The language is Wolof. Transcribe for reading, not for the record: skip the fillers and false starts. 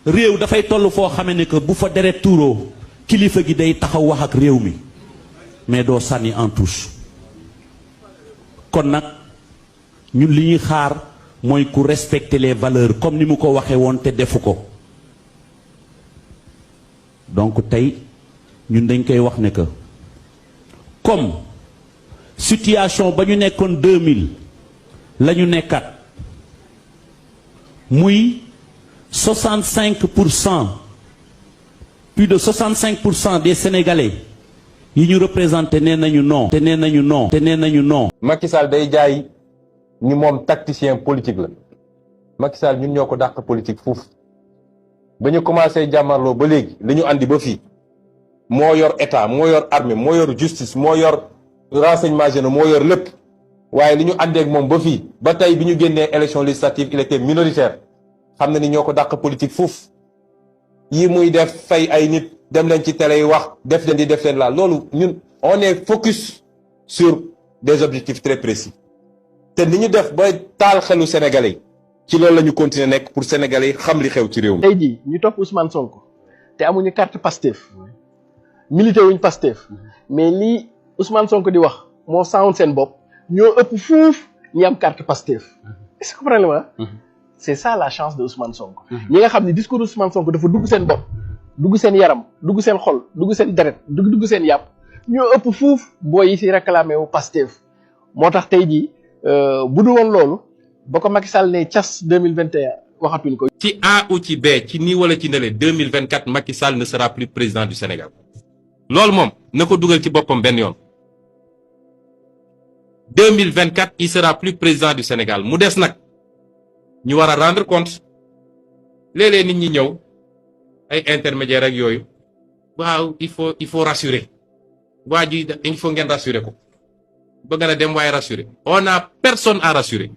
réew dafay toll foo xamee ne que bu fa deret tuuroo kilifa gi day taxaw wax ak réew mi mais doo sànni en touche. kon nag ñun li ñuy xaar mooy ku respecter les valeurs comme ni mu ko waxee woon te defu ko. donc tey ñun dañ koy wax ne que comme situation ba ñu nekkoon 2000 la ñu nekkaat muy 65%, plus de 65% des Sénégalais yi ñu représenté nee nañu non. te nee nañu non. te nee nañu non. Macky Sall day jaay ni moom tacticien politique la Macky Sall ñun ñoo ko dàq politique foofu ba ñu commencé jàmmarloo ba léegi li ñu andi ba fii moo yor état moo yor armée moo yor justice moo yor renseignement généraux moo yor lépp waaye li ñu àndee ak moom ba fii ba tey bi ñu génnee élection législative il était minoritaire xam na ni ñoo ko dàq politique foofu yi muy def fay ay nit dem leen ci télé yi wax def leen di def leen laa loolu ñun on est focus sur des objectifs très précis te ni ñu def ba taal xelu sénégalais yi ci loolu la ñu continuer nekk pour sénégalais yi xam li xew ci réew mi. tey jii ñu topp Ousmane Sonko te amuñu carte Pastef milité wuñ Pastef mais lii Ousmane Sonko di wax moo sànwoon seen bopp ñoo ëpp fuuf ñi am carte Pastef est-ce que problème c'est ça la chance de Ousmane Sonko. ñi nga xam ne discours Ousmane Sonko dafa dugg seen bopp dugg seen yaram dugg seen xol dugg seen deret dugg seen yàpp ñoo ëpp fuuf booy yi si réclamé wu Pastef moo tax tey jii bu du woon loolu ba ko Macky Sall ne cas 2021 waxatuñ ko. ci A ou ci B ci nii wala ci ndele 2024 Macky Sall ne sera plus président du Sénégal loolu moom na ko dugal ci boppam benn yoon 2024 il sera plus président du Sénégal mu des nag ñu war a rendre compte léeg-léeg nit ñi ñëw ay intermédiaires ak yooyu waaw il faut rassurer waa ji il faut ngeen rassurer ko bëgg na dem waaye rassurer on a personne à rassurer.